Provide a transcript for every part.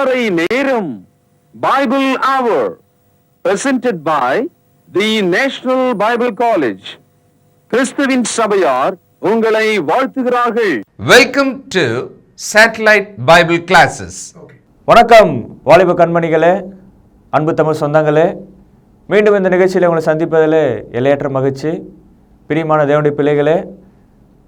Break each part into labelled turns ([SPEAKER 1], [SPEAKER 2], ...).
[SPEAKER 1] அதிகாலை நேரம் Bible hour presented by the National Bible College. கிறிஸ்துவின் சபையார் உங்களை வாழ்த்துகிறார்கள்.
[SPEAKER 2] Welcome to satellite Bible classes.
[SPEAKER 3] வணக்கம் வாலிப கண்மணிகளே, அன்பு தமிழ் சொந்தங்களே, மீண்டும் இந்த நிகழ்ச்சியில் உங்களை சந்திப்பதில் எல்லையற்ற மகிழ்ச்சி. பிரியமான தேவனுடைய பிள்ளைகளே,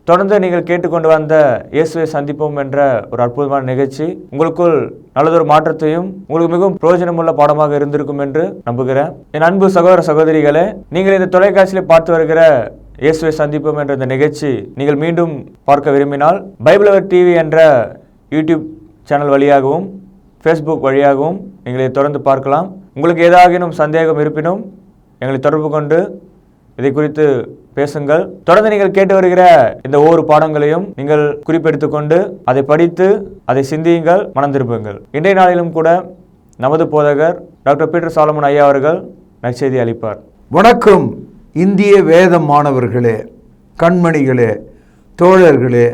[SPEAKER 3] தொடர்ந்து நீங்கள் கேட்டுக்கொண்டு வந்த இயேசுவை சந்திப்போம் என்ற ஒரு அற்புதமான நிகழ்ச்சி உங்களுக்குள் நல்லதொரு மாற்றத்தையும் உங்களுக்கு மிகவும் பிரயோஜனமுள்ள பாடமாக இருந்திருக்கும் என்று நம்புகிறேன். என் அன்பு சகோதர சகோதரிகளே, நீங்கள் இந்த தொலைக்காட்சியில் பார்த்து வருகிற இயேசுவை சந்திப்போம் என்ற இந்த நிகழ்ச்சி நீங்கள் மீண்டும் பார்க்க விரும்பினால் பைபிள் அவர் டிவி என்ற யூடியூப் சேனல் வழியாகவும் ஃபேஸ்புக் வழியாகவும் நீங்கள் இதை தொடர்ந்து பார்க்கலாம். உங்களுக்கு ஏதாகினும் சந்தேகம் இருப்பினும் எங்களை தொடர்பு கொண்டு இதை குறித்து பேசுங்கள். தொடர்ந்து நீங்கள் கேட்டு வருகிற இந்த ஒவ்வொரு பாடங்களையும் நீங்கள் குறிப்பெடுத்துக் கொண்டு அதை படித்து அதை சிந்தியுங்கள், மனம் திருப்புங்கள். இன்றைய நாளிலும் கூட நமது போதகர் டாக்டர் பீட்டர் சாலமன் ஐயா அவர்கள் நற்செய்தி அளிப்பார்.
[SPEAKER 4] வணக்கம் இந்திய வேத மாணவர்களே, கண்மணிகளே, தோழர்களே,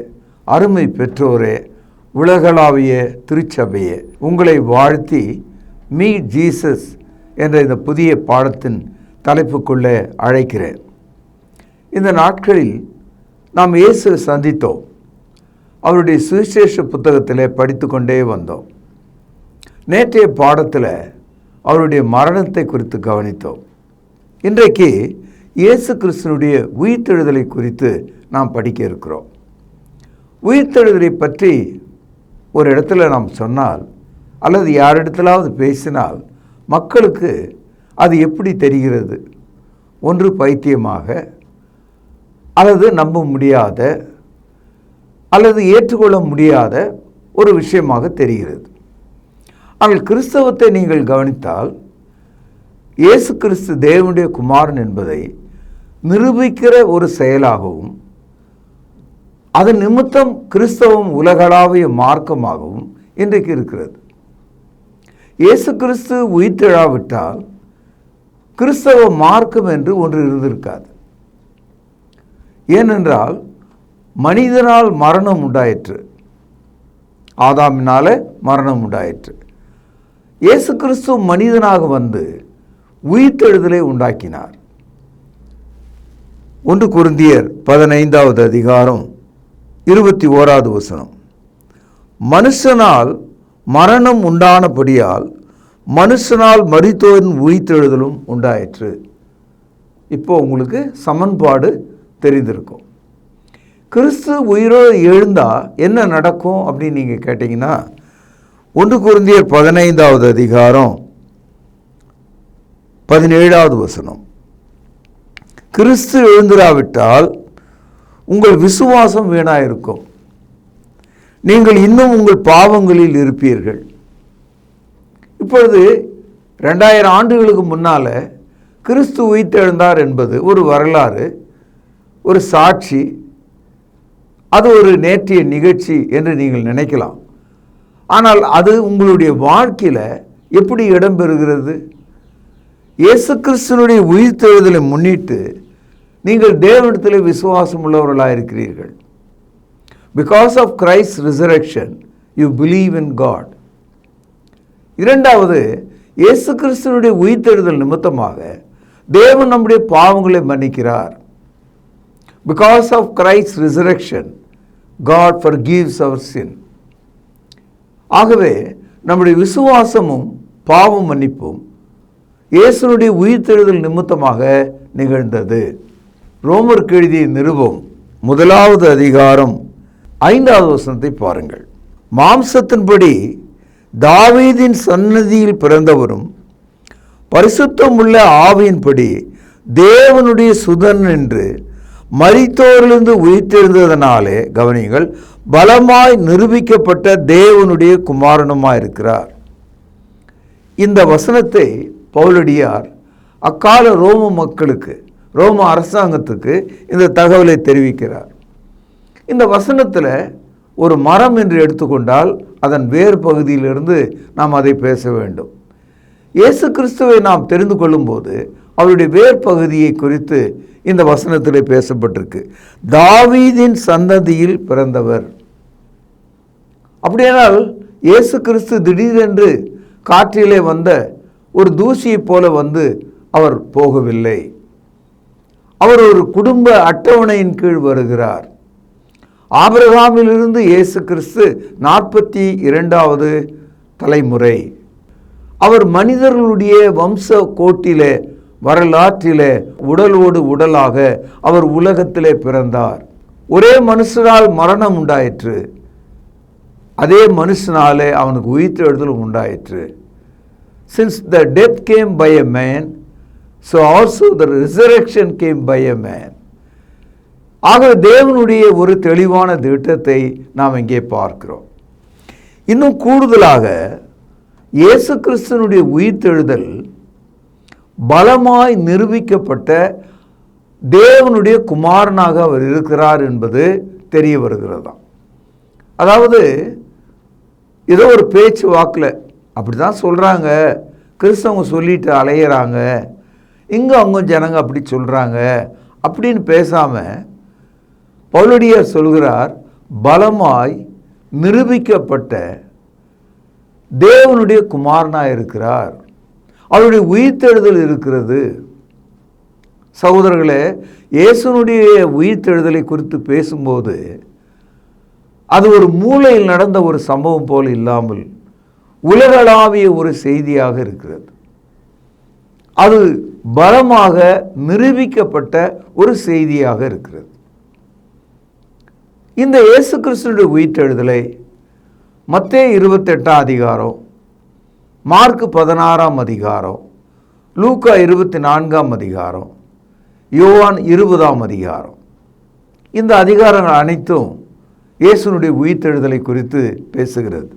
[SPEAKER 4] அருமை பெற்றோரே, உலகளாவிய திருச்சபையே, உங்களை வாழ்த்தி மீட் ஜீசஸ் என்ற இந்த புதிய பாடத்தின் தலைப்புக்குள்ளே அழைக்கிறேன். இந்த நாட்களில் நாம் இயேசுவை சந்தித்தோம். அவருடைய சுவிசேஷ புத்தகத்தில் படித்து கொண்டே வந்தோம். நேற்றைய பாடத்தில் அவருடைய மரணத்தை குறித்து கவனித்தோம். இன்றைக்கு இயேசு கிறிஸ்துனுடைய உயிர்த்தெழுதலை குறித்து நாம் படிக்க இருக்கிறோம். உயிர்த்தெழுதலை பற்றி ஒரு இடத்துல நாம் சொன்னால் அல்லது யாரிடத்திலாவது பேசினால் மக்களுக்கு அது எப்படி தெரிகிறது? ஒன்று பைத்தியமாக, அல்லது நம்ப முடியாத, அல்லது ஏற்றுக்கொள்ள முடியாத ஒரு விஷயமாக தெரிகிறது. ஆனால் கிறிஸ்தவத்தை நீங்கள் கவனித்தால் இயேசு கிறிஸ்து தேவனுடைய குமாரன் என்பதை நிரூபிக்கிற ஒரு செயலாகவும் அதன் நிமித்தம் கிறிஸ்தவம் உலகளாவிய மார்க்கமாகவும் இன்றைக்கு இருக்கிறது. இயேசு கிறிஸ்து உயிர்த்தெழாவிட்டால் கிறிஸ்தவ மார்க்கம் என்று ஒன்று இருந்திருக்காது. ஏனென்றால் மனிதனால் மரணம் உண்டாயிற்று, ஆதாமினால மரணம் உண்டாயிற்று. இயேசு கிறிஸ்து மனிதனாக வந்து உயிர்த்தெழுதலை உண்டாக்கினார். 1 கொரிந்தியர் 15வது அதிகாரம் 21வது வசனம், மனுஷனால் மரணம் உண்டானபடியால் மனுஷனால் மரித்தோரின் உயிர்த்தெழுதலும் உண்டாயிற்று. இப்போ உங்களுக்கு சமன்பாடு தெரிந்திருக்கும். கிறிஸ்து உயிரோடு எழுந்தால் என்ன நடக்கும் அப்படின்னு நீங்கள் கேட்டிங்கன்னா 1 கொரிந்தியர் 15வது அதிகாரம் 17வது வசனம், கிறிஸ்து எழுந்திராவிட்டால் உங்கள் விசுவாசம் வீணாயிருக்கும், நீங்கள் இன்னும் உங்கள் பாவங்களில் இருப்பீர்கள். இப்பொழுது 2000 ஆண்டுகளுக்கு முன்னால் கிறிஸ்து உயிர்த்தெழுந்தார் என்பது ஒரு வரலாறு, ஒரு சாட்சி, அது ஒரு நேற்றைய நிகழ்ச்சி என்று நீங்கள் நினைக்கலாம். ஆனால் அது உங்களுடைய வாழ்க்கையில் எப்படி இடம்பெறுகிறது? இயேசு கிறிஸ்துனுடைய உயிர்த்தெழுதலை முன்னிட்டு நீங்கள் தேவனிடத்தில் விசுவாசம் உள்ளவர்களாக இருக்கிறீர்கள். Because of Christ's resurrection, you believe in God. இரண்டாவது, இயேசு கிறிஸ்துவினுடைய உயிர்த்தெழுதல் நிமித்தமாக தேவன் நம்முடைய பாவங்களை மன்னிக்கிறார். Because of Christ's resurrection, God forgives our sin. ஆகவே நம்முடைய விசுவாசமும் பாவ மன்னிப்பும் இயேசுனுடைய உயிர்த்தெழுதல் நிமித்தமாக நிகழ்ந்தது. ரோமருக்கு எழுதிய நிருபம் 1வது அதிகாரம் 5வது வசனத்தை பாருங்கள். மாம்சத்தின்படி தாவீதின் சன்னதியில் பிறந்தவரும் பரிசுத்தம் உள்ள ஆவியின்படி தேவனுடைய சுதன் என்று மரித்தோரிலிருந்து உயிர்த்தெழுந்ததனாலே, கவனியுங்கள், பலமாய் நிரூபிக்கப்பட்ட தேவனுடைய குமாரனுமாயிருக்கிறார். இந்த வசனத்தை பவுலடியார் அக்கால ரோம மக்களுக்கு, ரோம அரசாங்கத்துக்கு இந்த தகவலை தெரிவிக்கிறார். இந்த வசனத்தில் ஒரு மரம் என்று எடுத்துக்கொண்டால் அதன் வேறு பகுதியிலிருந்து நாம் அதை பேச வேண்டும். இயேசு கிறிஸ்துவை நாம் தெரிந்து கொள்ளும்போது அவருடைய வேர் பகுதியை குறித்து இந்த வசனத்தில் பேசப்பட்டிருக்கு. தாவீதின் சந்ததியில் பிறந்தவர். அப்படியானால் இயேசு கிறிஸ்து திடீரென்று காற்றிலே வந்த ஒரு தூசியைப் போல வந்து அவர் போகவில்லை. அவர் ஒரு குடும்ப அட்டவணையின் கீழ் வருகிறார். ஆபிரகாமிலிருந்து இயேசு கிறிஸ்து 42வது தலைமுறை. அவர் மனிதர்களுடைய வம்ச கோட்டிலே வரலாற்றிலே உடலோடு உடலாக அவர் உலகத்திலே பிறந்தார். ஒரே மனுஷனால் மரணம் உண்டாயிற்று, அதே மனுஷனாலே அவனுக்கு உயிர்த்தெழுதல் உண்டாயிற்று. Since the death came by a man, so also the resurrection came by a man. ஆகவே தேவனுடைய ஒரு தெளிவான திட்டத்தை நாம் இங்கே பார்க்கிறோம். இன்னும் கூடுதலாக இயேசு கிறிஸ்துவினுடைய உயிர்த்தெழுதல் பலமாய் நிரூபிக்கப்பட்ட தேவனுடைய குமாரனாக அவர் இருக்கிறார் என்பது தெரிய வருகிறதாம். அதாவது ஏதோ ஒரு பேச்சு வாக்கில் அப்படி தான் சொல்கிறாங்க, கிறிஸ்தவங்க சொல்லிட்டு அலையிறாங்க, இங்கே அவங்க ஜனங்க அப்படி சொல்கிறாங்க அப்படின்னு பேசாமல் பவுலடியார் சொல்கிறார், பலமாய் நிரூபிக்கப்பட்ட தேவனுடைய குமாரனாக இருக்கிறார், அவருடைய உயிர்த்தெழுதல் இருக்கிறது. சகோதரர்களே, இயேசுனுடைய உயிர்த்தெழுதலை குறித்து பேசும்போது அது ஒரு மூலையில் நடந்த ஒரு சம்பவம் போல் இல்லாமல் உலகளாவிய ஒரு செய்தியாக இருக்கிறது. அது பலமாக நிரூபிக்கப்பட்ட ஒரு செய்தியாக இருக்கிறது. இந்த இயேசு கிறிஸ்துவினுடைய உயிர்த்தெழுதலை மத்தேயு 28ஆம் அதிகாரம், மார்க்கு 16ஆம் அதிகாரம், லூக்கா 24ஆம் அதிகாரம், யோவான் 20ஆம் அதிகாரம், இந்த அதிகாரங்கள் அனைத்தும் இயேசுனுடைய உயிர்த்தெழுதலை குறித்து பேசுகிறது.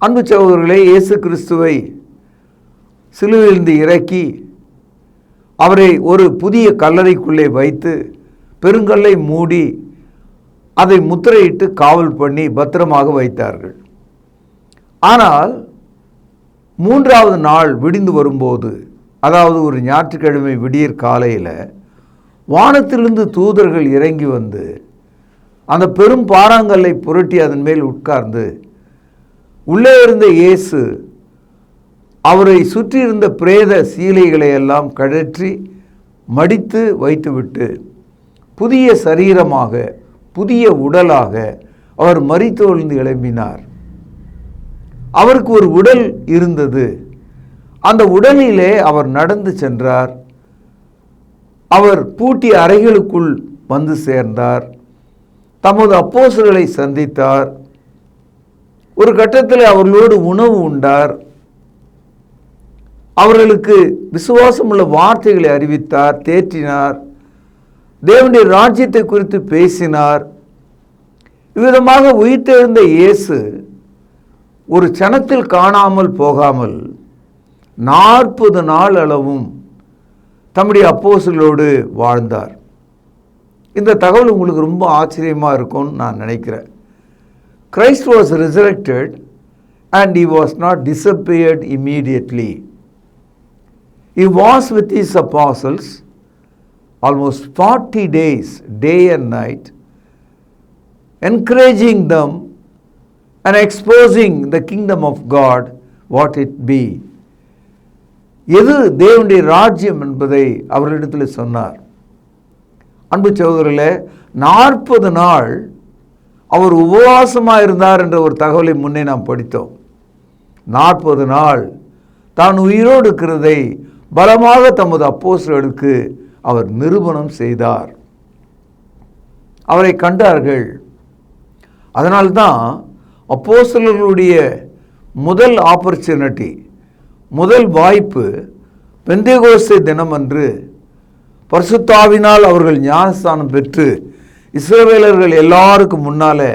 [SPEAKER 4] அன்பு சகோதரர்களே, இயேசு கிறிஸ்துவை சிலுவையிலிருந்து இறக்கி அவரை ஒரு புதிய கல்லறைக்குள்ளே வைத்து பெருங்கல்லை மூடி அதை முத்திரையிட்டு காவல் பண்ணி பத்திரமாக வைத்தார்கள். ஆனால் 3வது நாள் விடிந்து வரும்போது, அதாவது ஒரு ஞாயிற்றுக்கிழமை விடியற் காலையில் வானத்திலிருந்து தூதர்கள் இறங்கி வந்து அந்த பெரும் பாறாங்கல்லை புரட்டி அதன் மேல் உட்கார்ந்து உள்ளே இருந்த இயேசு அவரை சுற்றியிருந்த பிரேத சீலைகளை எல்லாம் கழற்றி மடித்து வைத்துவிட்டு புதிய சரீரமாக, புதிய உடலாக அவர் மரித்தெழுந்து எழும்பினார். அவருக்கு ஒரு உடல் இருந்தது. அந்த உடலிலே அவர் நடந்து சென்றார். அவர் பூட்டிய அறைகளுக்குள் வந்து சேர்ந்தார். தமது அப்போஸ்தலர்களை சந்தித்தார். ஒரு கட்டத்தில் அவர்களோடு உணவு உண்டார். அவர்களுக்கு விசுவாசமுள்ள வார்த்தைகளை அறிவித்தார், தேற்றினார். தேவனுடைய ராஜ்யத்தை குறித்து பேசினார். இவ்விதமாக உயிர்த்தெழுந்த இயேசு ஒரு சனத்தில் காணாமல் போகாமல் 40 நாள் அளவும் தம்முடைய அப்போஸ்தலரோடு வாழ்ந்தார். இந்த தகவல் உங்களுக்கு ரொம்ப ஆச்சரியமாக இருக்கும்னு நான் நினைக்கிறேன். Christ was resurrected and he was not disappeared immediately. He was with his apostles almost 40 days, day and night, encouraging them and exposing the kingdom of God, what it be. எது தேவனுடைய ராஜ்யம் என்பதை அவர்களிடத்தில் சொன்னார். அன்பு சகோதரர்களே, 40 நாள் அவர் உபவாசமாக இருந்தார் என்ற ஒரு தகவலை முன்னே நாம் படித்தோம். 40 நாள் தான் உயிரோடு இருக்கிறதை பலமாக தமது அப்போஸ்தலர்களுக்கு அவர் நிரூபணம் செய்தார். அவரை கண்டார்கள். அதனால்தான் அப்போஸ்தலர்களுடைய முதல் ஆப்பர்ச்சுனிட்டி, முதல் வாய்ப்பு பெந்தேகோஸ்தே தினமன்று பரிசுத்தாவினால் அவர்கள் ஞானஸ்தானம் பெற்று இஸ்ரவேலர்கள் எல்லாருக்கும் முன்னாலே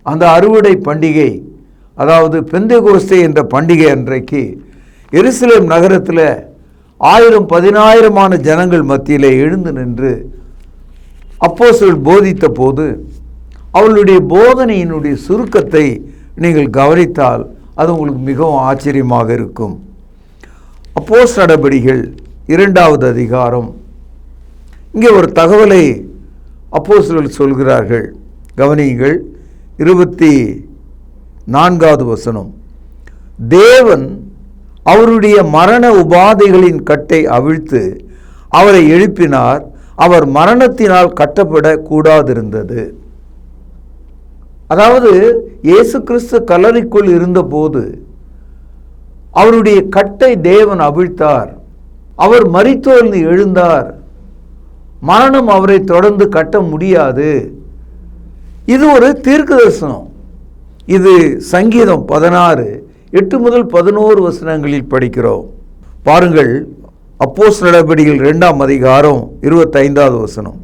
[SPEAKER 4] அந்த அறுவடை பண்டிகை, அதாவது பெந்தேகோஸ்தே என்ற பண்டிகை அன்றைக்கு எருசலேம் நகரத்தில் 1000-10,000 ஜனங்கள் மத்தியிலே எழுந்து நின்று அப்போஸ்தலர்கள் போதித்த போது அவர்களுடைய போதனையினுடைய சுருக்கத்தை நீங்கள் கவனித்தால் அது உங்களுக்கு மிகவும் ஆச்சரியமாக இருக்கும். அப்போஸ்தலர் நடபடிகள் 2வது அதிகாரம், இங்கே ஒரு தகவலை அப்போஸ்தலர்கள் சொல்கிறார்கள். கவனியுங்கள். 4வது வசனம், தேவன் அவருடைய மரண உபாதைகளின் கட்டை அவிழ்த்து அவரை எழுப்பினார், அவர் மரணத்தினால் கட்டப்பட கூடாதிருந்தது. அதாவது இயேசு கிறிஸ்து கல்லறைக்குள் இருந்தபோது அவருடைய கட்டை தேவன் அவிழ்த்தார், அவர் மரித்தோர்ந்து எழுந்தார், மரணம் அவரை தொடர்ந்து கட்ட முடியாது. இது ஒரு தீர்க்கதரிசனம். இது சங்கீதம் 16:8 முதல் 11 வசனங்களில் படிக்கிறோம். பாருங்கள், அப்போஸ்தலர் நடபடிகள் 2ஆம் அதிகாரம் 25வது வசனம்.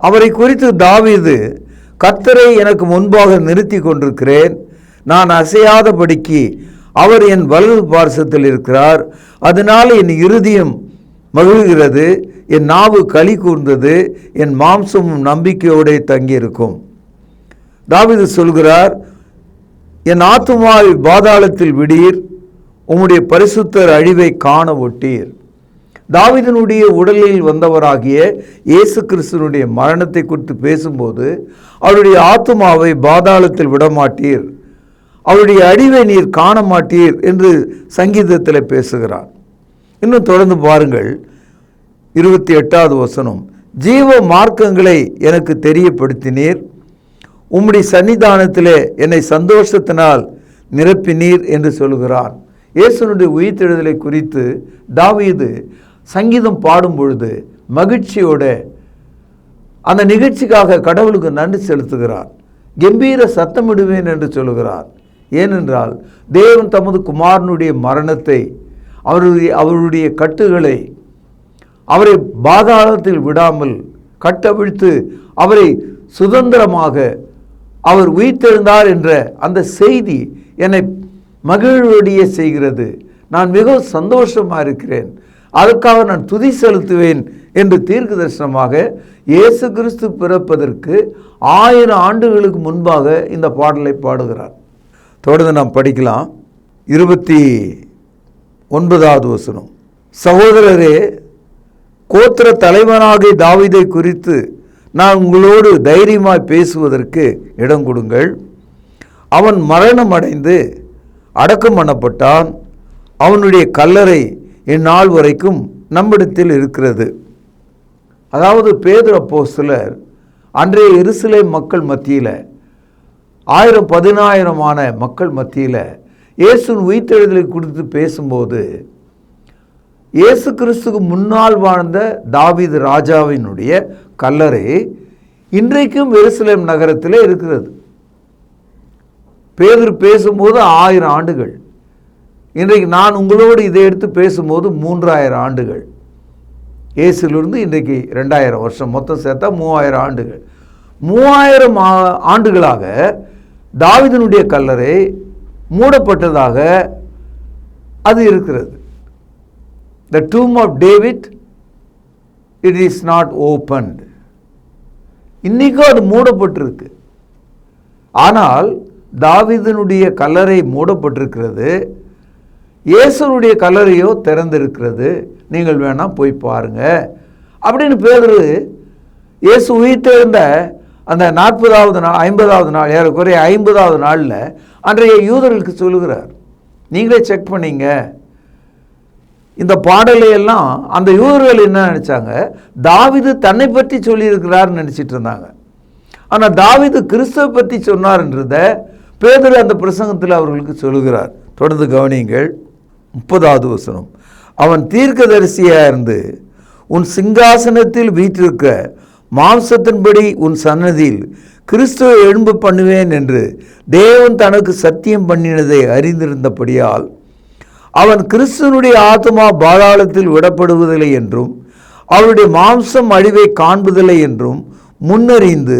[SPEAKER 4] அவரை குறித்து தாவீது, கர்த்தரை எனக்கு முன்பாக நிறுத்தி கொண்டிருக்கிறேன், நான் அசையாதபடிக்கு அவர் என் வலது பார்சத்தில் இருக்கிறார், அதனால என் இருதயம் மகிழ்கிறது, என் நாவு களி கூர்ந்தது, என் மாம்சமும் நம்பிக்கையோடு தங்கியிருக்கும். தாவீது சொல்கிறார், என் ஆத்துமாவை பாதாளத்தில் விடீர், உம்முடைய பரிசுத்தர் அழிவை காண ஒட்டீர். தாவீதினுடைய உடலில் வந்தவராகிய இயேசு கிறிஸ்துனுடைய மரணத்தை குறித்து பேசும்போது அவருடைய ஆத்துமாவை பாதாளத்தில் விடமாட்டீர், அவருடைய அழிவை நீர் காண மாட்டீர் என்று சங்கீதத்தில் பேசுகிறார். இன்னும் தொடர்ந்து பாருங்கள், 28வது வசனம், ஜீவ மார்க்கங்களை எனக்கு தெரியப்படுத்தினீர், உம்முடைய சன்னிதானத்திலே என்னை சந்தோஷத்தினால் நிரப்பினீர் என்று சொல்கிறார். இயேசுனுடைய உயிர்த்தெழுதலை குறித்து தாவீது சங்கீதம் பாடும் பொழுது மகிழ்ச்சியோட அந்த நிகழ்ச்சிக்காக கடவுளுக்கு நன்றி செலுத்துகிறார். கம்பீர சத்தமிடுவேன் என்று சொல்லுகிறார். ஏனென்றால் தேவன் தமது குமாரனுடைய மரணத்தை, அவருடைய கட்டுகளை, அவரை பாதாளத்தில் விடாமல் கட்டவிழ்த்து அவரை சுதந்திரமாக அவர் உயிர்த்தெழுந்தார் என்ற அந்த செய்தி என்னை மகிழ்வடைய செய்கிறது. நான் மிகவும் சந்தோஷமாக இருக்கிறேன், அதற்காக நான் துதி செலுத்துவேன் என்று தீர்க்க தரிசனமாக இயேசு கிறிஸ்து பிறப்பதற்கு 1000 ஆண்டுகளுக்கு முன்பாக இந்த பாடலை பாடுகிறார். தொடர்ந்து நாம் படிக்கலாம். 29வது வசனம், சகோதரரே, கோத்திர தலைவனாகிய தாவீதை குறித்து நான் உங்களோடு தைரியமாய் பேசுவதற்கு இடம் கொடுங்கள். அவன் மரணம் அடைந்து அடக்கம் பண்ணப்பட்டான், அவனுடைய கல்லறை இந்நாள் வரைக்கும் நம்மிடத்தில் இருக்கிறது. அதாவது பேதுரு அப்போஸ்தலர் அன்றைய எருசலேம் மக்கள் மத்தியில் 1000-10000 மக்கள் மத்தியில் இயேசுவின் உயிர்த்தெழுதலை குறித்து பேசும்போது இயேசு கிறிஸ்துக்கு முன்னால் வாழ்ந்த தாவீது ராஜாவினுடைய கல்லறை இன்றைக்கும் எருசலேம் நகரத்தில் இருக்கிறது. பேதுரு பேசும்போது 1000 ஆண்டுகள், இன்றைக்கு நான் உங்களோடு இதை எடுத்து பேசும்போது 3000 ஆண்டுகள். இயேசுலிருந்து இன்றைக்கு 2000 வருஷம், மொத்தம் சேர்த்தா 3000 ஆண்டுகள். 3000 ஆண்டுகளாக தாவீதினுடைய கல்லறை மூடப்பட்டதாக அது இருக்கிறது. The tomb of David, it is not opened. இன்னைக்கும் அது மூடப்பட்டிருக்கு. ஆனால் தாவீதினுடைய கல்லறை மூடப்பட்டிருக்கிறது, இயேசுனுடைய கல்லறையோ திறந்திருக்கிறது, நீங்கள் வேணா போய் பாருங்க அப்படின்னு பேதுரு இயேசு உயிர்த்தெழுந்த அந்த 40வது நாள் 50வது நாள், ஏறக்குறைய 50வது நாளில் அன்றைய யூதர்களுக்கு சொல்லுகிறார். நீங்களே செக் பண்ணீங்க. இந்த பாடலையெல்லாம் அந்த யூதர்கள் என்ன நினச்சாங்க, தாவீது தன்னை பற்றி சொல்லியிருக்கிறார்னு நினச்சிட்டு இருந்தாங்க. ஆனால் தாவீது கிறிஸ்துவை பற்றி சொன்னார்ன்றத பேதுரு அந்த பிரசங்கத்தில் அவர்களுக்கு சொல்லுகிறார். தொடர்ந்து கவனியுங்கள். 30வது வசனம், அவன் தீர்க்கதரிசியாக இருந்து உன் சிங்காசனத்தில் வீற்றிருக்க மாம்சத்தின்படி உன் சன்னதியில் கிறிஸ்துவை எழும்பு பண்ணுவேன் என்று தேவன் தனக்கு சத்தியம் பண்ணினதை அறிந்திருந்தபடியால் அவன் கிறிஸ்துவனுடைய ஆத்மா பாதாளத்தில் விடப்படுவதில்லை என்றும் அவருடைய மாம்சம் அழிவை காண்பதில்லை என்றும் முன்னறிந்து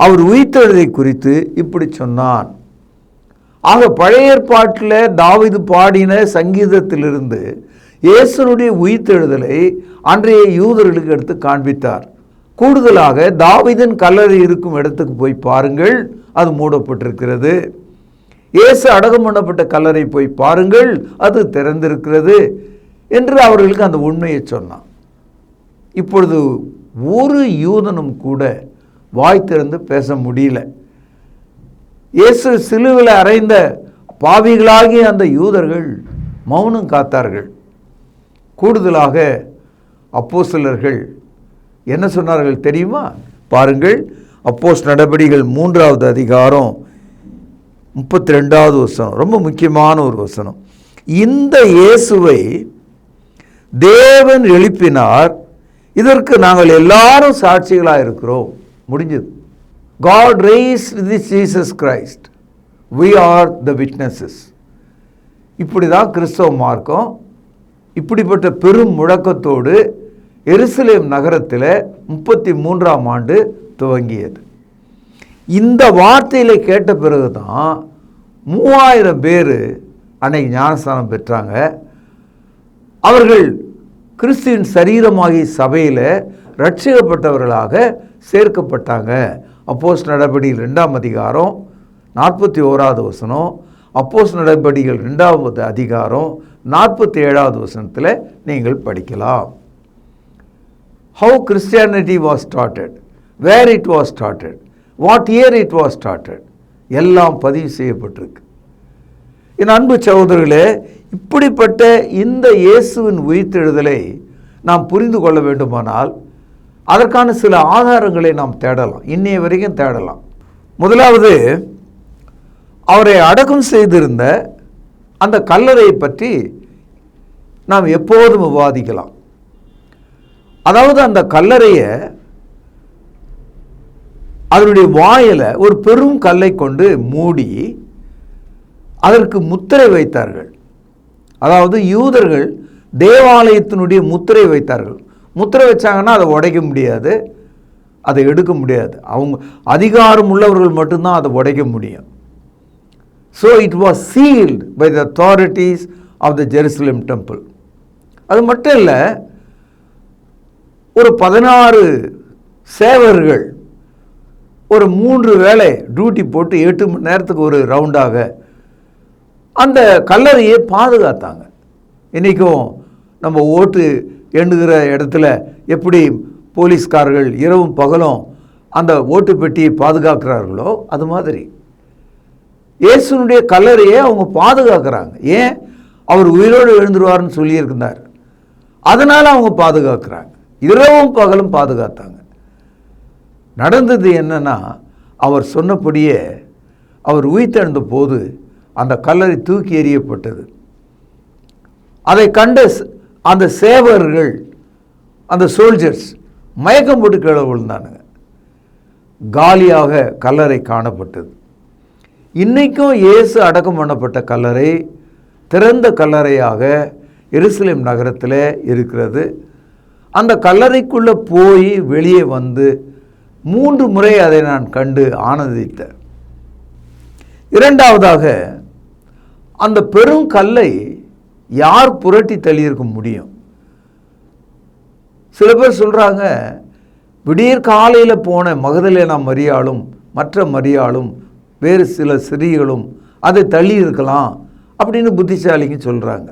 [SPEAKER 4] அவர் உயிர்த்தெழுதலை குறித்து இப்படி சொன்னான். ஆக பழைய ஏற்பாட்டில் தாவீது பாடின சங்கீதத்திலிருந்து இயேசுனுடைய உயிர்த்தெழுதலை அன்றைய யூதர்களுக்கு எடுத்து காண்பித்தார். கூடுதலாக தாவீதின் கல்லறை இருக்கும் இடத்துக்கு போய் பாருங்கள், அது மூடப்பட்டிருக்கிறது. இயேசு அடக்கம் பண்ணப்பட்ட கல்லறை போய் பாருங்கள், அது திறந்திருக்கிறது என்று அவர்களுக்கு அந்த உண்மையை சொன்னான். இப்பொழுது ஒரு யூதனும் கூட வாய் திறந்து பேச முடியல. இயேசு சிலுவையில் அறைந்த பாவிகளாகிய அந்த யூதர்கள் மௌனம் காத்தார்கள். கூடுதலாக அப்போஸ்தலர்கள் என்ன சொன்னார்கள் தெரியுமா? பாருங்கள், அப்போஸ்தலர் நடபடிகள் 3வது அதிகாரம் 32வது வசனம், ரொம்ப முக்கியமான ஒரு வசனம். இந்த இயேசுவை தேவன் எழுப்பினார், இதற்கு நாங்கள் எல்லாரும் சாட்சிகளாக இருக்கிறோம். முடிஞ்சது. God raised this Jesus Christ. We are the witnesses. இப்படி தான் கிறிஸ்தவ மார்க்கம் இப்படிப்பட்ட பெரும் முழக்கத்தோடு எருசலேம் நகரத்தில் 33ஆம் ஆண்டு துவங்கியது. இந்த வார்த்தையில கேட்ட பிறகு தான் 3000 பேர் அன்னைக்கு ஞானஸ்தானம் பெற்றாங்க. அவர்கள் கிறிஸ்துவின் சரீரமாகிய சபையில் ரட்சிக்கப்பட்டவர்களாக சேர்க்கப்பட்டாங்க. அப்போஸ்தலர் நடபடிகள் 2ஆம் அதிகாரம் 41வது வசனம், அப்போஸ்தலர் நடபடிகள் 2வது அதிகாரம் 47வது வசனத்தில் நீங்கள் படிக்கலாம். How Christianity was started, where it was started, what year it was started, எல்லாம் பதிவு செய்யப்பட்டிருக்கு. என் அன்பு சகோதரர்களே, இப்படிப்பட்ட இந்த இயேசுவின் உயிர்த்தெழுதலை நாம் புரிந்து கொள்ள வேண்டுமானால் அதற்கான சில ஆதாரங்களை நாம் தேடலாம், இன்னைய வரைக்கும் தேடலாம். முதலாவது, அவரை அடக்கம் செய்திருந்த அந்த கல்லறையை பற்றி நாம் எப்போதும் விவாதிக்கலாம். அதாவது அந்த கல்லறையை அதனுடைய வாயில ஒரு பெரும் கல்லை கொண்டு மூடி அதற்கு முத்திரை வைத்தார்கள். அதாவது யூதர்கள் தேவாலயத்தினுடைய முத்திரை வைத்தார்கள். முத்திரை வச்சாங்கன்னா அதை உடைக்க முடியாது, அதை எடுக்க முடியாது. அவங்க அதிகாரம் உள்ளவர்கள் மட்டும்தான் அதை உடைக்க முடியும். So it was sealed by the authorities of the Jerusalem temple. அது மட்டும் இல்லை, ஒரு 16 சேவர்கள் ஒரு 3 வேளை டியூட்டி போட்டு 8 மணி நேரத்துக்கு ஒரு ரவுண்டாக அந்த கல்லறையை பாதுகாத்தாங்க. இன்றைக்கும் நம்ம ஓட்டு எண்ணுகிற இடத்துல எப்படி போலீஸ்காரர்கள் இரவும் பகலும் அந்த ஓட்டு பெட்டியை பாதுகாக்கிறார்களோ அது மாதிரி இயேசுனுடைய கல்லறையை அவங்க பாதுகாக்கிறாங்க. ஏன்? அவர் உயிரோடு எழுந்துருவார்னு சொல்லியிருக்கிறார். அதனால் அவங்க பாதுகாக்கிறாங்க. இரவும் பகலும் பாதுகாத்தாங்க. நடந்தது என்னன்னா, அவர் சொன்னபடியே அவர் உயிர்த்தெழுந்த போது அந்த கல்லறை தூக்கி எறியப்பட்டது. அதை கண்ட அந்த சேவர்கள், அந்த சோல்ஜர்ஸ் மயக்கம் போட்டு கீழே விழுந்தானுங்க. காலியாக கல்லறை காணப்பட்டது. இன்னைக்கும் இயேசு அடக்கம் பண்ணப்பட்ட கல்லறை திறந்த கல்லறையாக எருசலேம் நகரத்தில் இருக்கிறது. அந்த கல்லறைக்குள்ளே போய் வெளியே வந்து 3 முறை அதை நான் கண்டு ஆனந்தித்தேன். இரண்டாவதாக, அந்த பெரும் கல்லை யார் புரட்டி தள்ளியிருக்க முடியும்? சில பேர் சொல்கிறாங்க, விடியற் காலையில் போன மகதலேனா மரியாளும் மற்ற மரியாளும் வேறு சில ஸ்திரீகளும் அதை தள்ளி இருக்கலாம் அப்படின்னு புத்திசாலிங்க சொல்கிறாங்க.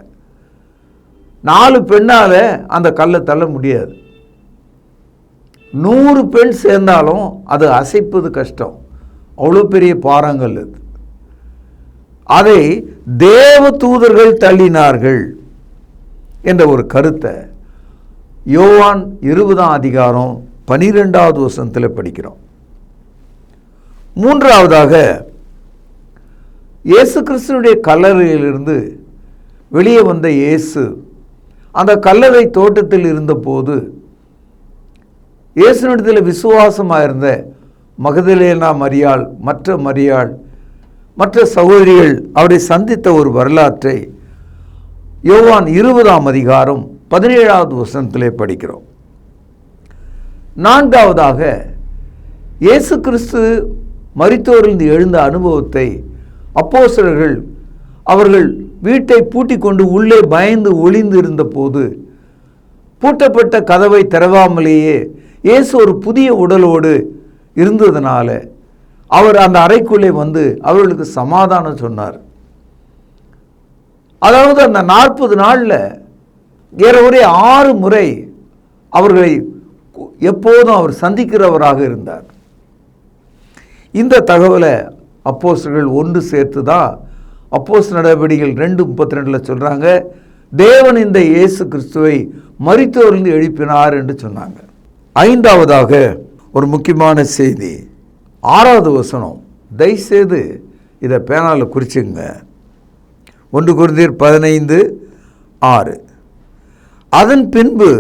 [SPEAKER 4] 4 பெண்ணால் அந்த கல்லை தள்ள முடியாது. 100 பெண் சேர்ந்தாலும் அது அசைப்பது கஷ்டம். அவ்வளோ பெரிய பாறாங்கல் அது. அதை தேவ தூதர்கள் தள்ளினார்கள் என்ற ஒரு கருத்தை யோவான் 20ஆம் அதிகாரம் 12வது வசனத்தில் படிக்கிறோம். மூன்றாவதாக, இயேசு கிறிஸ்துனுடைய கல்லறையிலிருந்து வெளியே வந்த இயேசு அந்த கல்லறை தோட்டத்தில் இருந்தபோது இயேசுனிடத்தில் விசுவாசமாக இருந்த மகதலேனா மரியாள், மற்ற சகோதரிகள் அவரை சந்தித்த ஒரு வரலாற்றை யோவான் 20ஆம் அதிகாரம் 17வது வசனத்திலே படிக்கிறோம். நான்காவதாக, இயேசு கிறிஸ்து மரித்தோரிலிருந்து எழுந்த அனுபவத்தை அப்போஸ்தலர்கள் அவர்கள் வீட்டை பூட்டிக் கொண்டு உள்ளே பயந்து ஒளிந்து இருந்த போது பூட்டப்பட்ட கதவை திறவாமலேயே இயேசு ஒரு புதிய உடலோடு இருந்ததுனால அவர் அந்த அறைக்குள்ளே வந்து அவர்களுக்கு சமாதானம் சொன்னார். அதாவது அந்த 40 நாளில் ஏறக்குறைய 6 முறை அவர்களை எப்போதும் அவர் சந்திக்கிறவராக இருந்தார். இந்த தகவலை அப்போஸ்தலர்கள் ஒன்று சேர்த்து தான் அப்போஸ்தலர் நடவடிக்கைகள் 2:32 சொல்றாங்க, தேவன் இந்த இயேசு கிறிஸ்துவை மரித்தோரிலிருந்து எழுப்பினார் என்று சொன்னாங்க. ஐந்தாவதாக ஒரு முக்கியமான செய்தி, 6வது வசனம். தயவுசெய்து இதை பேனாவில் குறிச்சுங்க. 1 கொரிந்தியர் 15:6. அதன் பின்பு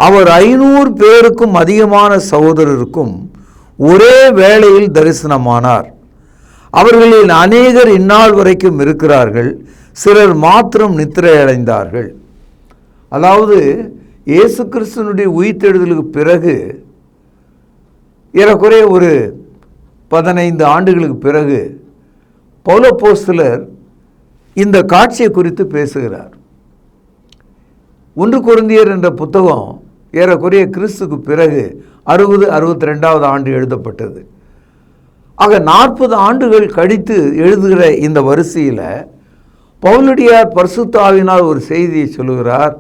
[SPEAKER 4] அவர் 500 பேருக்கும் அதிகமான சகோதரருக்கும் ஒரே வேளையில் தரிசனமானார். அவர்களில் அநேகர் இந்நாள் வரைக்கும் இருக்கிறார்கள், சிலர் மாத்திரம் நித்திரை அடைந்தார்கள். அதாவது இயேசு கிறிஸ்துவினுடைய உயிர்த்தெழுதலுக்கு பிறகு ஏறக்குறைய ஒரு 15 ஆண்டுகளுக்கு பிறகு பவுல் அப்போஸ்தலர் இந்த காட்சியை குறித்து பேசுகிறார். 1 கொரிந்தியர் என்ற புத்தகம் ஏறக்குறைய கிறிஸ்துக்கு பிறகு 60-62வது ஆண்டு எழுதப்பட்டது. ஆக 40 ஆண்டுகள் கழித்து எழுதுகிற இந்த வரிசையில் பவுலடியார் பரிசுத்த ஆவியினால் ஒரு செய்தியை சொல்லுகிறார்.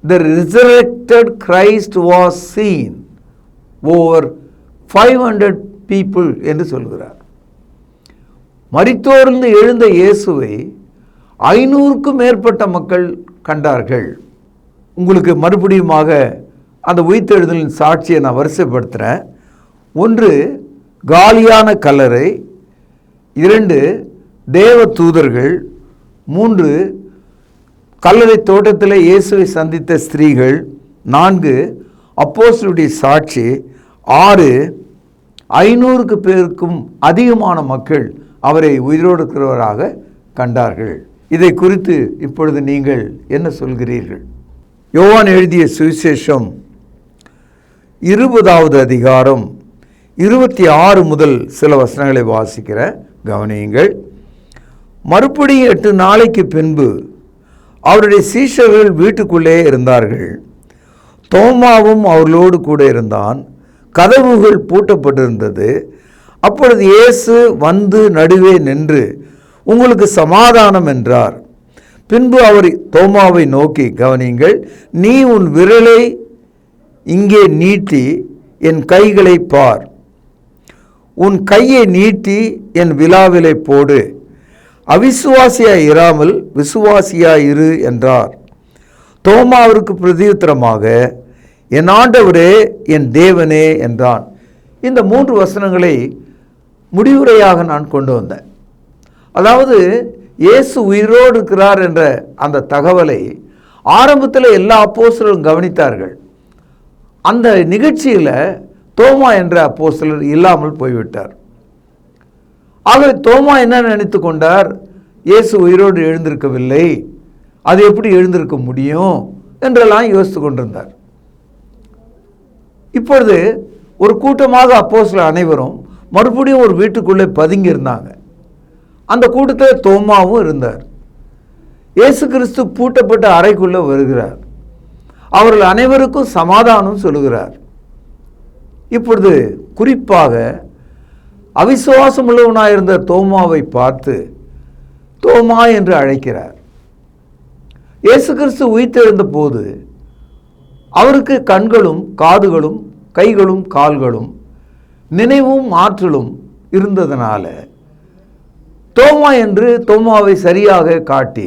[SPEAKER 4] The resurrected Christ was seen over 500 people என்று சொல்கிறார். மரித்தோரிலிருந்து எழுந்த இயேசுவை 500க்கும் மேற்பட்ட மக்கள் கண்டார்கள். உங்களுக்கு மறுபடியுமாக அந்த உயிர்த்தெழுதலின் சாட்சியை நான் வரிசைப்படுத்துகிறேன். 1, காலியான கல்லறை. 2, தேவ தூதர்கள். 3, கல்லறை தோட்டத்தில் இயேசுவை சந்தித்த ஸ்திரீகள். 4, அப்போஸ்தலருடைய சாட்சி. 6, 500 பேருக்கும் அதிகமான மக்கள் அவரை உயிரோடு இருக்கிறவராக கண்டார்கள். இதை குறித்து இப்பொழுது நீங்கள் என்ன சொல்கிறீர்கள்? யோவான் எழுதிய சுவிசேஷம் 20வது அதிகாரம் 26 முதல் சில வசனங்களை வாசிக்கிற கவனியுங்கள். மறுபடியும் 8 நாளைக்கு பின்பு அவருடைய சீஷர்கள் வீட்டுக்குள்ளே இருந்தார்கள். தோமாவும் அவர்களோடு கூட இருந்தான். கதவுகள் பூட்டப்பட்டிருந்தது. அப்பொழுது இயேசு வந்து நடுவே நின்று, உங்களுக்கு சமாதானம் என்றார். பின்பு அவர் தோமாவை நோக்கி, கவனியுங்கள், நீ உன் விரலை இங்கே நீட்டி என் கைகளை பார், உன் கையை நீட்டி என் விலாவிலை போடு, அவிசுவாசியாய் இராமல் விசுவாசியாய் இரு என்றார். தோமா அவருக்கு பிரதியுத்தரமாக, என் ஆண்டவரே என் தேவனே என்றான். இந்த 3 வசனங்களை முடிவுரையாக நான் கொண்டு வந்தேன். அதாவது இயேசு உயிரோடு இருக்கிறார் என்ற அந்த தகவலை ஆரம்பத்தில் எல்லா அப்போஸ்தலரும் கவனித்தார்கள். அந்த நிகழ்ச்சியில் தோமா என்ற அப்போஸ்தலர் இல்லாமல் போய்விட்டார். ஆகவே தோமா என்ன நினைத்து கொண்டார்? இயேசு உயிரோடு எழுந்திருக்கவில்லை, அது எப்படி எழுந்திருக்க முடியும் என்றெல்லாம் யோசித்து கொண்டிருந்தார். இப்பொழுது ஒரு கூட்டமாக அப்போஸ்தலர் அனைவரும் மறுபடியும் ஒரு வீட்டுக்குள்ளே பதுங்கி இருந்தாங்க. அந்த கூட்டத்தில் தோமாவும் இருந்தார். இயேசு கிறிஸ்து பூட்டப்பட்ட அறைக்குள்ளே வருகிறார். அவர்கள் அனைவருக்கும் சமாதானம் சொல்லுகிறார். இப்பொழுது குறிப்பாக அவிசுவாசம் உள்ளவனாயிருந்த தோமாவை பார்த்து தோமா என்று அழைக்கிறார். இயேசு கிறிஸ்து உயிர்த்தெழுந்த போது அவருக்கு கண்களும் காதுகளும் கைகளும் கால்களும் நினைவும் ஆற்றலும் இருந்ததனால தோமா என்று தோமாவை சரியாக காட்டி,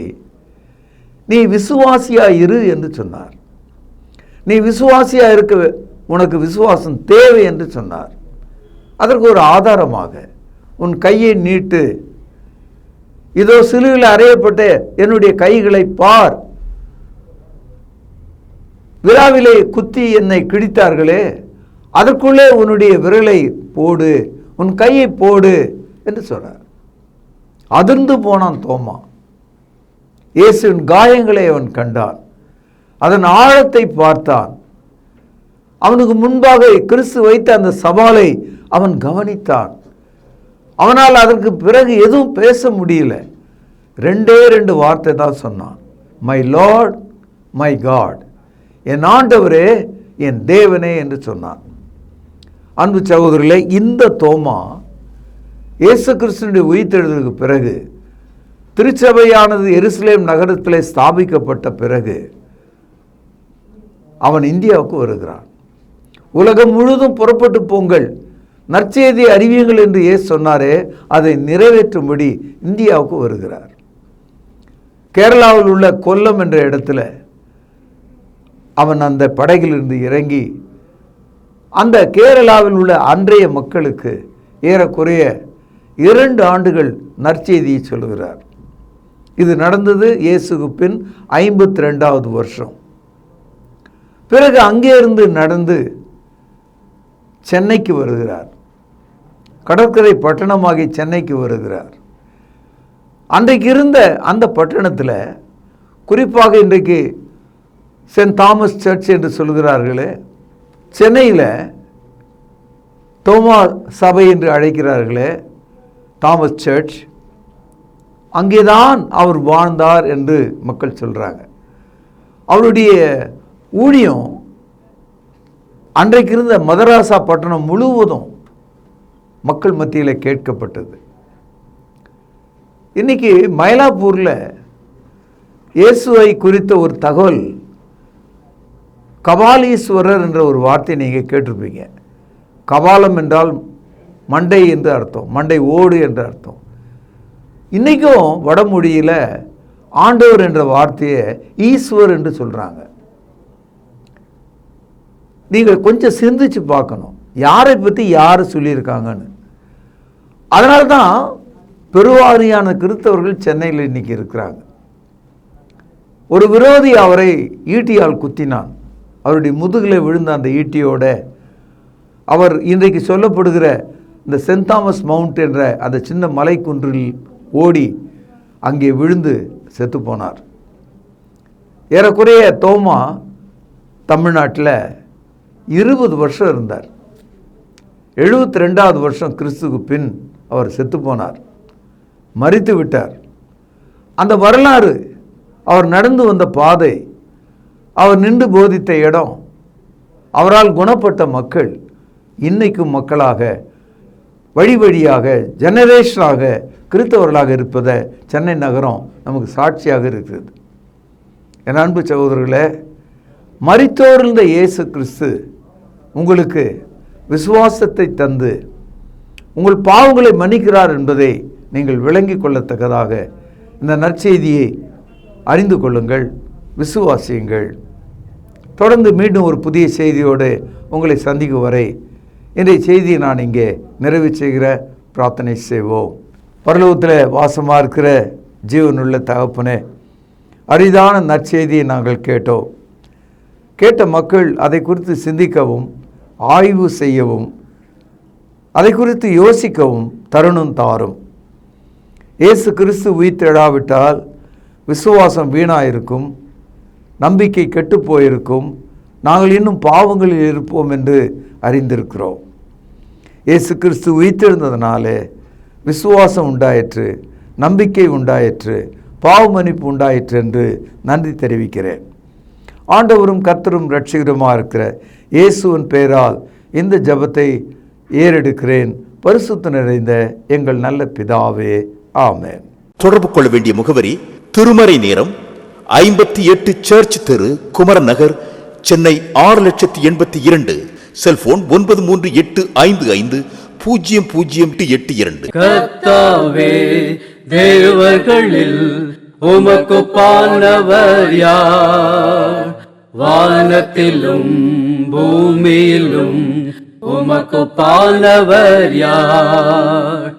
[SPEAKER 4] நீ விசுவாசியா இரு என்று சொன்னார். நீ விசுவாசியா இருக்க உனக்கு விசுவாசம் தேவை என்று சொன்னார். அதற்கு ஒரு ஆதாரமாக, உன் கையை நீட்டு, இதோ சிலுவையில் அறையப்பட்ட என்னுடைய கைகளை பார், விழாவிலே குத்தி என்னை கிழித்தார்களே, அதற்குள்ளே உன்னுடைய விரலை போடு, உன் கையை போடு என்று சொன்னார். அதிர்ந்து போனான் தோமா. இயேசுவின் காயங்களை அவன் கண்டான், அதன் ஆழத்தை பார்த்தான். அவனுக்கு முன்பாக கிறிஸ்து வைத்த அந்த சவாலை அவன் கவனித்தான். அவனால் அதற்கு பிறகு எதுவும் பேச முடியல. 2 வார்த்தை தான் சொன்னான், மை லார்ட் மை காட், என் ஆண்டவரே என் தேவனே என்று சொன்னான். அன்பு சகோதரர்களே, இந்த தோமா இயேசு கிறிஸ்துவினுடைய உயிர்த்தெழுதலுக்கு பிறகு திருச்சபையானது எருசலேம் நகரத்திலே ஸ்தாபிக்கப்பட்ட பிறகு அவன் இந்தியாவுக்கு வருகிறான். உலகம் முழுதும் புறப்பட்டு போங்கள், நற்செய்தி அறிவியுங்கள் என்று இயேசு சொன்னாரே, அதை நிறைவேற்றும்படி இந்தியாவுக்கு வருகிறார். கேரளாவில் உள்ள கொல்லம் என்ற இடத்துல அவன் அந்த படகிலிருந்து இறங்கி அந்த கேரளாவில் உள்ள அன்றைய மக்களுக்கு ஏறக்குறைய 2 ஆண்டுகள் நற்செய்தியை சொல்லுகிறார். இது நடந்தது இயேசுக்கு பின் 52வது வருஷம். பிறகு அங்கே இருந்து நடந்து சென்னைக்கு வருகிறார். கடற்கரை பட்டணமாகி சென்னைக்கு வருகிறார். அன்றைக்கு இருந்த அந்த பட்டணத்தில், குறிப்பாக இன்றைக்கு சென்ட் தாமஸ் சர்ச் என்று சொல்கிறார்களே, சென்னையில் தோமா சபை என்று அழைக்கிறார்களே, தாமஸ் சர்ச், அங்கேதான் அவர் வாழ்ந்தார் என்று மக்கள் சொல்கிறாங்க. அவருடைய ஊழியம் அன்றைக்கு இருந்த மதராசா பட்டணம் முழுவதும் மக்கள் மத்தியில் கேட்கப்பட்டது. இன்னைக்கு மயிலாப்பூரில் இயேசுவை குறித்த ஒரு தகவல், கபாலீஸ்வரர் என்ற ஒரு வார்த்தையை நீங்கள் கேட்டிருப்பீங்க. கபாலம் என்றால் மண்டை என்று அர்த்தம், மண்டை ஓடு என்று அர்த்தம். இன்றைக்கும் வடமொழியில் ஆண்டவர் என்ற வார்த்தையை ஈஸ்வர் என்று சொல்கிறாங்க. நீங்கள் கொஞ்சம் சிந்திச்சு பார்க்கணும், யாரை பற்றி யார் சொல்லியிருக்காங்கன்னு. அதனால தான் பெருவாரியான கிறிஸ்தவர்கள் சென்னையில் இன்னைக்கு இருக்கிறாங்க. ஒரு விரோதி அவரை ஈட்டியால் குத்தினான். அவருடைய முதுகில் விழுந்த அந்த ஈட்டியோட அவர் இன்றைக்கு சொல்லப்படுகிற இந்த சென்ட் தாமஸ் மவுண்ட் என்ற அந்த சின்ன மலைக்குன்றில் ஓடி அங்கே விழுந்து செத்து போனார். ஏறக்குறைய தோமா தமிழ்நாட்டில் 20 வருஷம் இருந்தார். 72வது வருஷம் கிறிஸ்துக்கு பின் அவர் செத்து போனார், மரித்து விட்டார். அந்த வரலாறு, அவர் நடந்து வந்த பாதை, அவர் நின்று போதித்த இடம், அவரால் குணப்பட்ட மக்கள் இன்னைக்கும் மக்களாக வழி வழியாக ஜெனரேஷனாக கிறிஸ்தவர்களாக இருப்பதை சென்னை நகரம் நமக்கு சாட்சியாக இருக்கிறது. என் அன்பு சகோதரர்களே, மரித்தோர்ந்த இயேசு கிறிஸ்து உங்களுக்கு விசுவாசத்தை தந்து உங்கள் பாவங்களை மன்னிக்கிறார் என்பதை நீங்கள் விளங்கிக் கொள்ளத்தக்கதாக இந்த நற்செய்தியை அறிந்து கொள்ளுங்கள், விசுவாசியுங்கள். தொடர்ந்து மீண்டும் ஒரு புதிய செய்தியோடு உங்களை சந்திக்கும் வரை இன்றைய செய்தியை நான் இங்கே நிறைவு செய்கிற பிரார்த்தனை செய்வோம். பரலோகத்தில் வாசமாக இருக்கிற ஜீவனுள்ள தகப்பனே, அரிதான நற்செய்தியை நாங்கள் கேட்டோம். கேட்ட மக்கள் அதை குறித்து சிந்திக்கவும் ஆய்வு செய்யவும் அதை குறித்து யோசிக்கவும் தருணம் தாரும். இயேசு கிறிஸ்து உயிர்த்தெழாவிட்டால் விசுவாசம் வீணாயிருக்கும், நம்பிக்கை கெட்டுப்போயிருக்கும், நாங்கள் இன்னும் பாவங்களில் இருப்போம் என்று அறிந்திருக்கிறோம். இயேசு கிறிஸ்து உயிர்த்தெழுந்ததினாலே விசுவாசம் உண்டாயிற்று, நம்பிக்கை உண்டாயிற்று, பாவ மன்னிப்பு உண்டாயிற்று என்று நன்றி தெரிவிக்கிறேன். ஆண்டவரும் கர்த்தரும் இரட்சகருமாக இருக்கிற இயேசுவின் பெயரால் இந்த ஜெபத்தை ஏறெடுக்கிறேன். பரிசுத்த நிறைந்த எங்கள் நல்ல பிதாவே, ஆமென்.
[SPEAKER 5] தொடர்பு கொள்ள வேண்டிய முகவரி: திருமறை நேரம், 58 சர்ச் தெரு, குமரன் நகர், சென்னை 6,82,000. செல்போன் 9385500882.
[SPEAKER 6] கர்த்தாவே, தேவர்களில் உமக்குப்பானவர் யார்? வானத்திலும் பூமியிலும் உமக்குப்பானவர் யார்?